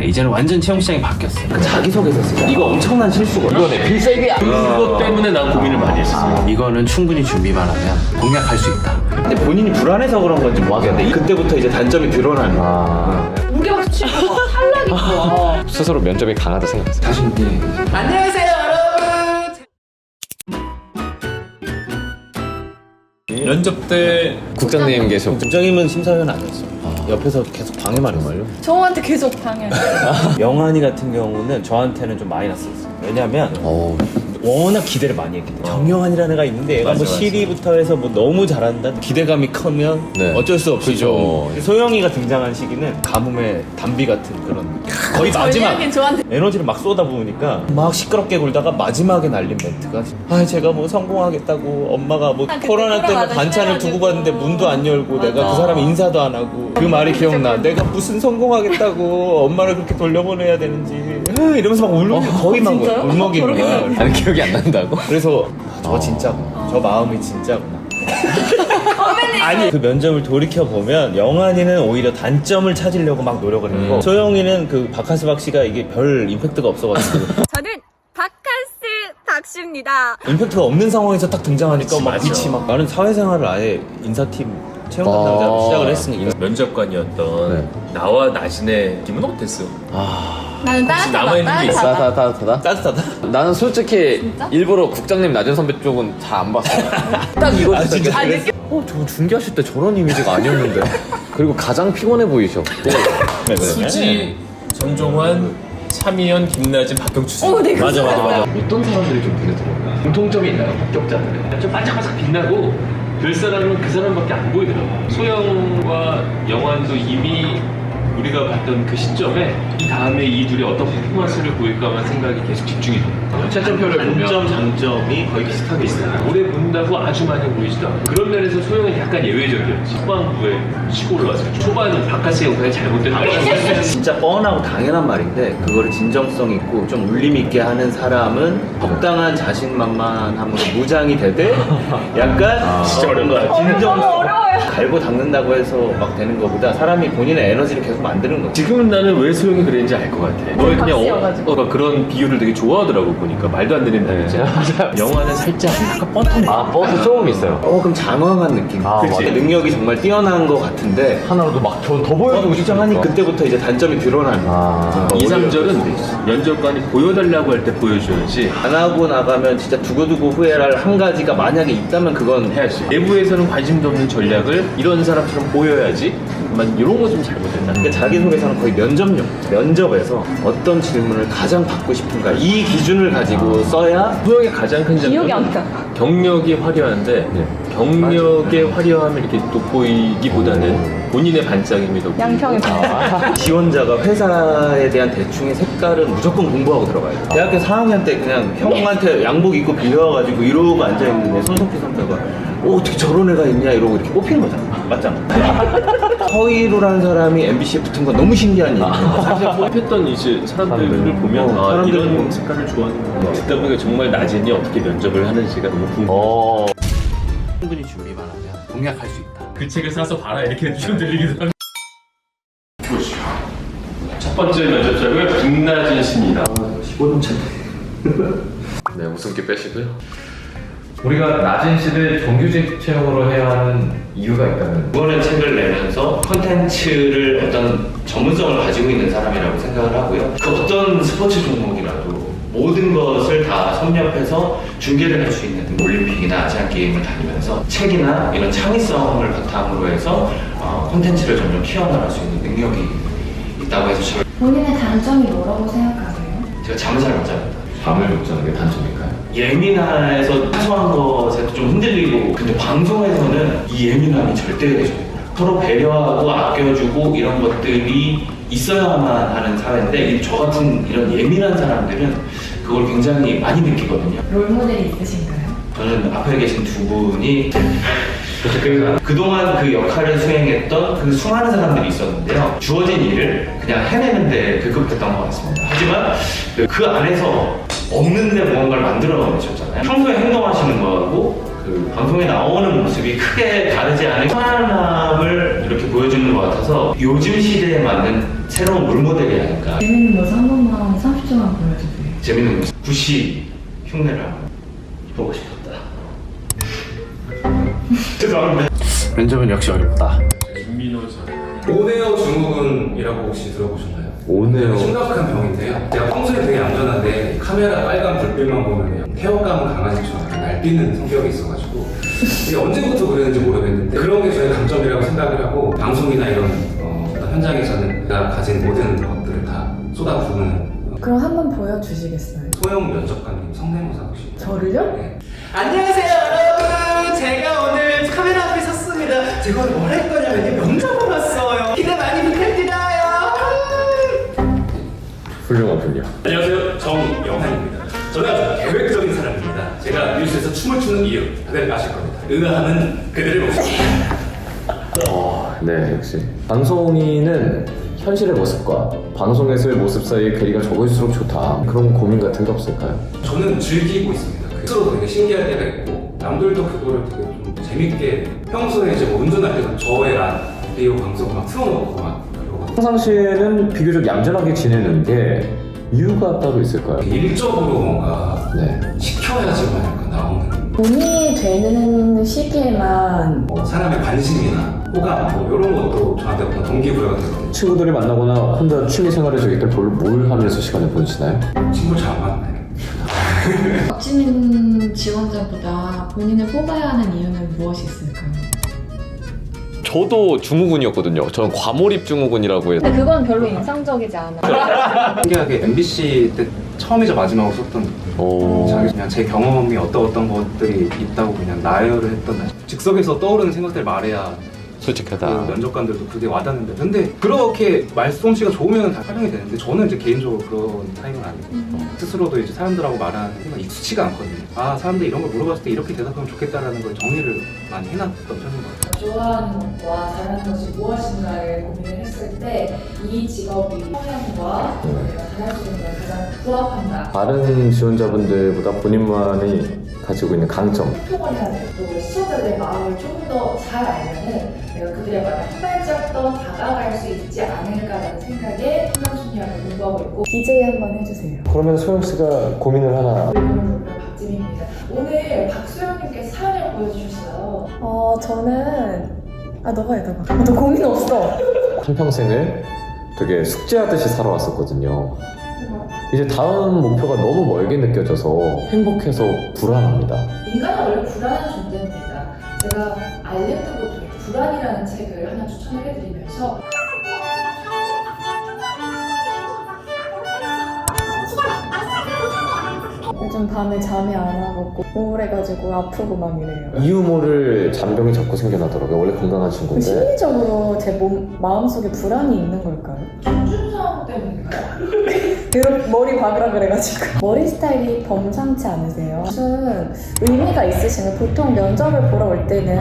이제는 완전 채용 시장이 바뀌었어요. 자기소개서 쓰자. 이거 엄청난 실수거든. 이거 내 필살기야. 그것 때문에 난 고민을 많이 했었어요. 이거는 충분히 준비만 하면 공략할 수 있다. 근데 본인이 불안해서 그런 건지 모르겠는데 그때부터 이제 단점이 드러나는 거야. 무게박수 치고 막 탈락이고. 스스로 면접에 강하다 생각했어요. 자신 있게. 안녕하세요, 여러분. 면접 때 국장님 계셔. 국장님은 심사위원 아니었어. 옆에서 계속 방해만 했어요. 저한테 계속 방해. 영환이 같은 경우는 저한테는 좀 마이너스였어요. 왜냐면 워낙 기대를 많이 했기 때문에 정영환이라는 애가 있는데 얘가 맞아, 뭐 맞아. 시리부터 해서 뭐 너무 잘한다 기대감이 크면 네. 어쩔 수 없이 그죠. 좀 소영이가 등장한 시기는 가뭄의 단비 같은 그런 거의 마지막 전략인 저한테. 에너지를 막 쏟아부으니까 막 시끄럽게 굴다가 마지막에 날린 멘트가 제가 뭐 성공하겠다고 엄마가 뭐 그때 코로나 때문에 코로나 반찬을 맞아. 두고 갔는데 문도 안 열고 맞아. 내가 그 사람 인사도 안 하고 그 말이 기억나. 내가 무슨 성공하겠다고 엄마를 그렇게 돌려보내야 되는지 이러면서 막 거의 막 진짜요? 울먹이는 거야. 아니 기억이 안 난다고? 그래서 저 진짜구나. 저 마음이 진짜구나. 아니 그 면접을 돌이켜 보면 영환이는 오히려 단점을 찾으려고 막 노력을 했고 소영이는 그 박하스박 씨가 이게 별 임팩트가 없어가지고 저는 박하스 박씨입니다. 임팩트가 없는 상황에서 딱 등장하니까 막 맞아. 빛이 막 나는 사회생활을 아예 인사팀 채용 담당자로 시작을 했으니까 면접관이었던 네. 나와 나진의 기분 어땠어? 나는 남아있는 게 있어? 따뜻하다. 따뜻하다. 나는 솔직히 일부러 국장님 낮은 선배 쪽은 잘 안 봤어. 딱 이거 진짜 아, 그랬어? 저 중계하실 때 저런 이미지가 아니었는데. 그리고 가장 피곤해 보이셔. 수지, 전종환, 차미연, 김나진, 박경추. 어, 네, 맞아. 어떤 사람들이 좀 눈에 들어오나? 공통점이 있나요? 합격자들은? 좀 반짝반짝 빛나고 별 사람은 그 사람밖에 안 보이더라고요. 소영과 영환도 이미 우리가 봤던 그 시점에 이 다음에 이 둘이 어떤 퍼포먼스를 보일까만 생각이 계속 집중이 돼요. 채점표를 단점 장점이 거의 비슷하게 있어요. 오래 본다고 아주 많이 보이지도 않고 그런 면에서 소영은 약간 예외적이었지. 후반부에 치고 올라왔어요. 초반은 바카스의 영상이 잘못된 말이었어요. 진짜 뻔하고 당연한 말인데 그거를 진정성 있고 좀 울림 있게 하는 사람은 적당한 자신만만함으로 무장이 되되 약간 진짜 어려운 거야. 진정성 갈고 닦는다고 해서 막 되는 것보다 사람이 본인의 에너지를 계속 만드는 거지. 지금은 나는 왜 소영이 그랬는지 알 것 같아. 너의 그냥 박스여가지고. 그런 비유를 되게 좋아하더라고 보니까 말도 안 되는 단어잖아. 영화는 살짝 약간 뻔뻔해. 아, 버스 조금 있어요. 그럼 장황한 느낌. 아, 그치? 맞아. 능력이 정말 뛰어난 것 같은데 하나로도 막 더 보여주고 무장하니 그때부터 이제 단점이 드러나는 아. 2, 3절은 면접관이 보여달라고 할 때 보여줘야지. 안 하고 나가면 진짜 두고두고 후회할 한 가지가 만약에 있다면 그건 해야지. 내부에서는 관심도 없는 전략을 이런 사람처럼 보여야지. 이런 거 좀 잘못했나? 그러니까 자기소개서는 거의 면접용. 면접에서 어떤 질문을 가장 받고 싶은가 이 기준을 가지고 써야 소영의 가장 큰 기억이 장점은 안 나. 경력이 화려한데 경력의 화려함을 이렇게 돋보이기보다는 본인의 반짝임이 더 양평이 지원자가 회사에 대한 대충의 색깔은 무조건 공부하고 들어가야 돼. 대학교 4학년 때 그냥 형한테 양복 입고 빌려와가지고 이러고 앉아있는데 손석희 선배가 어떻게 저런 애가 있냐 이러고 이렇게 뽑히는 거잖아. 맞잖아. 서희로라는 사람이 MBC에 붙은 건 너무 신기한 일이야. 사실 뽑혔던 이제 사람들을 보면 사람들은 이런 색깔을 좋아하는 거 듣다 보니까 정말 나진이 어떻게 면접을 하는지가 너무 궁금해. 충분히 준비만 하면 공략할 수 있다. 그 책을 사서 봐라 이렇게 좀 들리기도 하고. 보시죠. 첫 번째 면접자고요. 김나진 씨입니다. 15년 차인데. 네, 웃음기 빼시고요. 우리가 낮은 시대 정규직 채용으로 해야 하는 이유가 있다면 이번에 책을 내면서 콘텐츠를 어떤 전문성을 가지고 있는 사람이라고 생각을 하고요. 그 어떤 스포츠 종목이라도 모든 것을 다 섭렵해서 중계를 할 수 있는 올림픽이나 아시안게임을 다니면서 책이나 이런 창의성을 바탕으로 해서 콘텐츠를 점점 키워나갈 수 있는 능력이 있다고 해서 본인의 단점이 뭐라고 생각하세요? 제가 잠을 잘 못 잡니다. 잠을 못 자는 게 단점일까요? 예민해서 사소한 것에도 좀 흔들리고 근데 방송에서는 이 예민함이 절대적입니다. 서로 배려하고 아껴주고 이런 것들이 있어야만 하는 사회인데 저 같은 이런 예민한 사람들은 그걸 굉장히 많이 느끼거든요. 롤모델이 있으신가요? 저는 앞에 계신 두 분이 그동안 그 역할을 수행했던 그 수많은 사람들이 있었는데요. 주어진 일을 그냥 해내는데 급급했던 것 같습니다. 하지만 그 안에서 없는데 무언가를 만들어내셨잖아요. 평소에 행동하시는 거하고 그 방송에 나오는 모습이 크게 다르지 않은 편안함을 이렇게 보여주는 것 같아서 요즘 시대에 맞는 새로운 롤모델이 아닐까. 재밌는 모습 한 번만 30초만 보여주세요. 재밌는 모습, 구시 흉내를 한번 보고 싶었다. 죄송합니다. 면접은 역시 어렵다. 오네어 증후군이라고 혹시 들어보셨나요? 오네요. 심각한 병인데요. 제가 평소에 되게 얌전한데 카메라 빨간 불빛만 보면 태워감은 강아지처럼 날뛰는 성격이 있어가지고 이게 언제부터 그랬는지 모르겠는데 그런 게 저의 강점이라고 생각을 하고 방송이나 이런 어떤 현장에서는 제가 가진 모든 것들을 다 쏟아부는 그럼 한 번 보여주시겠어요? 소영 면접관님 성대모사 혹시? 저를요? 네. 안녕하세요 여러분, 제가 오늘 카메라 앞에 섰습니다. 제가 오늘 뭘 할 거냐면요, 면접을 왔어요. 기대 많이 부탁드려요. 훌륭하군요. 안녕하세요, 정영환입니다. 저는 아주 계획적인 사람입니다. 제가 뉴스에서 춤을 추는 이유 다들 아실 겁니다. 의아함은 그들의 모습입니다. 네, 역시. 방송인은 현실의 모습과 방송에서의 모습 사이의 괴리가 적을수록 좋다. 그런 고민 같은 게 없을까요? 저는 즐기고 있습니다. 스스로 되게 신기할 때가 있고 남들도 그거를 되게 좀 재밌게 평소에 이제 뭐 운전할 때도 저의 라디오 방송 막 틀어놓고 막 그러고 평상시에는 비교적 얌전하게 지내는 게 이유가 따로 있을까요? 일적으로 뭔가 네. 시켜야지만 약간 나오는 본인이 되는 시기에만 뭐 사람의 관심이나 호감 뭐 이런 것도 저한테 어떤 동기부여가 되거든요. 친구들이 만나거나 혼자 취미 생활을 즐길 때 뭘 하면서 시간을 보내시나요? 친구 잘 안 만나요. 박지민 지원자보다 본인을 뽑아야 하는 이유는 무엇이 있을까요? 저도 증후군이었거든요. 저는 과몰입 증후군이라고 해서. 근데 그건 별로 인상적이지 않아. 신기하게 MBC 때 처음이자 마지막으로 썼던 자기 그냥 제 경험이 어떤 것들이 있다고 그냥 나열을 했던 즉석에서 떠오르는 생각들을 말해야 솔직하다. 그 면접관들도 그게 와닿는데 근데 그렇게 말솜씨가 좋으면 다 활용이 되는데 저는 이제 개인적으로 그런 타입은 아니고 스스로도 이제 사람들하고 말하는 게 익숙치가 않거든요. 아 사람들이 이런 걸 물어봤을 때 이렇게 대답하면 좋겠다라는 걸 정리를 많이 해놨던 편인 것 같아요. 좋아하는 것과 잘하는 것이 무엇인가를 고민을 했을 때 이 직업이 성향과 내가 잘할 수 있는 걸 가장 부합한다. 다른 지원자분들보다 본인만이 가지고 있는 강점. 소통을 해야 돼요. 또 시청자들의 마음을 조금 더 잘 알면은 내가 그들의 마음에 한 발짝 더 다가갈 수 있지 않을까라는 생각에 상담심리학을 공부하고 있고 DJ 한번 해주세요. 그러면 소영 씨가 고민을 하나. 박지민입니다. 오늘 박수영님께서 사연을 보여주셨어요. 저는 너가 해, 너가. 너 고민 없어. 한평생을 되게 숙제하듯이 살아왔었거든요. 이제 다음 목표가 너무 멀게 느껴져서 행복해서 불안합니다. 인간은 원래 불안한 존재입니다. 제가 아일랜드 보통의 불안이라는 책을 하나 추천을 해드리면서 요즘 밤에 잠이 안 와갖고 우울해가지고 아프고 막 이래요. 이유 모를 잔병이 자꾸 생겨나더라고요. 원래 건강한 친구인데. 심리적으로 제 마음속에 불안이 있는 걸까요? 중증상 때문인가요? 머리 박으라 그래가지고 머리 스타일이 범상치 않으세요? 무슨 의미가 있으시면 보통 면접을 보러 올 때는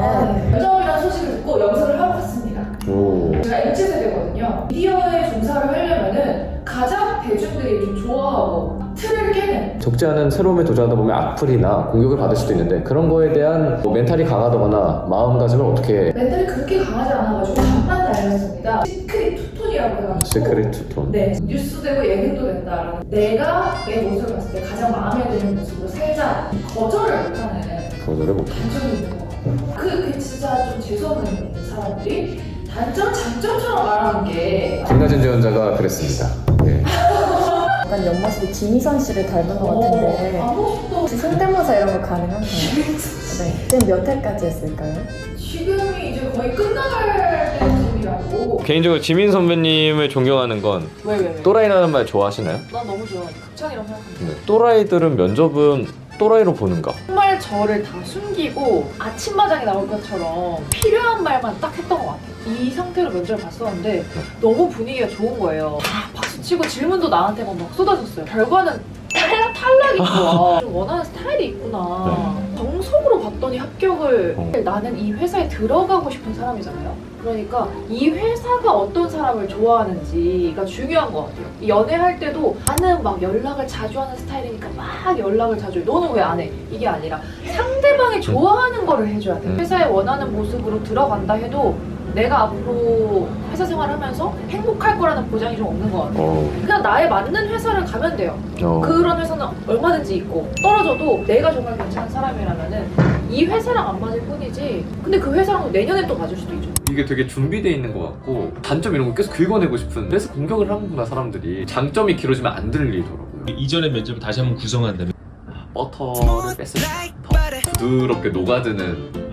면접이라는 소식을 듣고 염색을 하고 갔습니다. 오. 제가 MZ세대거든요. 미디어에 종사를 하려면은 가장 대중들이 좀 좋아하고 틀을 깨는 적지 않은 새로움에 도전하다 보면 악플이나 공격을 받을 수도 있는데 그런 거에 대한 뭐 멘탈이 강하다거나 마음가짐을 어떻게. 멘탈이 그렇게 강하지 않아가지고 잠만 달렸습니다. 시크릿 투톤이라고 해가지고 시크릿 투톤. 네, 뉴스도 되고 예능도 된다라는 내가 내 모습을 봤을 때 가장 마음에 드는 모습으로 살자 거절을 못하는 거절을 못해. 단점이 있는 것 같아요. 그게 진짜 좀 재수없는 있는 사람들이 단점, 장점처럼 말하는 게 김나진 지원자가 그랬습니다. 예. 약간 옆모습이 김희선 씨를 닮은 것 같은데 아무것도 혹시 성대모사 이런 거 가능한가요? 네. 지금 몇 회까지 했을까요? 지금이 이제 거의 끝나갈 때쯤이라고. 개인적으로 지민 선배님을 존경하는 건 왜? 또라이라는 말 좋아하시나요? 난 너무 좋아해. 극찬이라고 생각합니다. 네. 또라이들은 면접은 또라이로 보는가? 정말 저를 다 숨기고 아침마당에 나올 것처럼 필요한 말만 딱 했던 것 같아요. 이 상태로 면접을 봤었는데 너무 분위기가 좋은 거예요. 다 박수치고 질문도 나한테만 막 쏟아졌어요. 결과는 탈락이구나. 좀 원하는 스타일이 있구나. 정석으로 봤더니 합격을 나는 이 회사에 들어가고 싶은 사람이잖아요. 그러니까 이 회사가 어떤 사람을 좋아하는지가 중요한 것 같아요. 연애할 때도 나는 막 연락을 자주 하는 스타일이니까 막 연락을 자주 해. 너는 왜 안 해? 이게 아니라 상대방이 좋아하는 거를 해줘야 돼. 회사에 원하는 모습으로 들어간다 해도 내가 앞으로 회사 생활하면서 행복할 거라는 보장이 좀 없는 것 같아요. 그냥 나에 맞는 회사를 가면 돼요. 그런 회사는 얼마든지 있고 떨어져도 내가 정말 괜찮은 사람이라면은 이 회사랑 안 맞을 뿐이지 근데 그 회사랑 내년에 또 맞을 수도 있죠. 이게 되게 준비되어 있는 것 같고 단점 이런 거 계속 긁어내고 싶은 그래서 공격을 하는구나 사람들이. 장점이 길어지면 안 들리더라고요. 이전의 면접을 다시 한번 구성한다면 버터를 뺐을 때 더 부드럽게 녹아드는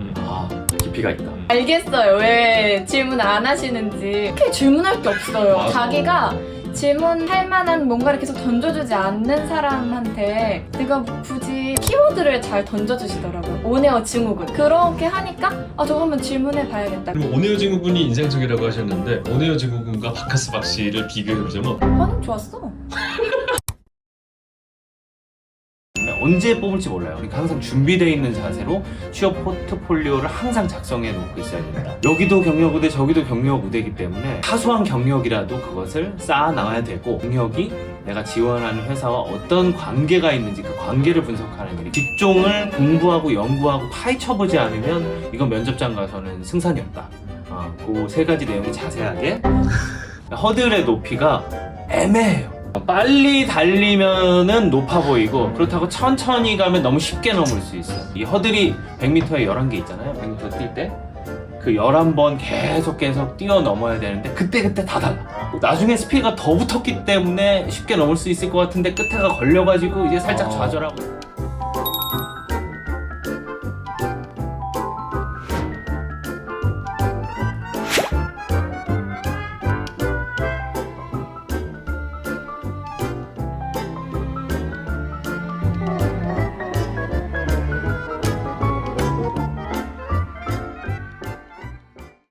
깊이가 있다. 알겠어요. 왜 질문 안 하시는지. 특히 질문할 게 없어요. 맞아. 자기가 질문할 만한 뭔가를 계속 던져주지 않는 사람한테 내가 굳이 키워드를 잘 던져주시더라고요. 온에어 증후군. 그렇게 하니까 저거 한번 질문해 봐야겠다. 그리고 오네오 증후군이 인상적이라고 하셨는데 오네오 증후군과 바카스 박씨를 비교해보자면 반응 좋았어. 언제 뽑을지 몰라요. 그러니까 항상 준비되어 있는 자세로 취업 포트폴리오를 항상 작성해 놓고 있어야 됩니다. 여기도 경력 우대, 저기도 경력 우대이기 때문에 사소한 경력이라도 그것을 쌓아 나가야 되고, 경력이 내가 지원하는 회사와 어떤 관계가 있는지 그 관계를 분석하는 일. 직종을 공부하고 연구하고 파헤쳐보지 않으면 이건 면접장 가서는 승산이 없다. 그 세 가지 내용이 자세하게. 허들의 높이가 애매해요. 빨리 달리면은 높아 보이고 그렇다고 천천히 가면 너무 쉽게 넘을 수 있어요. 이 허들이 100m에 11개 있잖아요. 100m 뛸 때 그 11번 계속 뛰어넘어야 되는데 그때 다 달라. 나중에 스피드가 더 붙었기 때문에 쉽게 넘을 수 있을 것 같은데 끝에가 걸려가지고 이제 살짝 좌절하고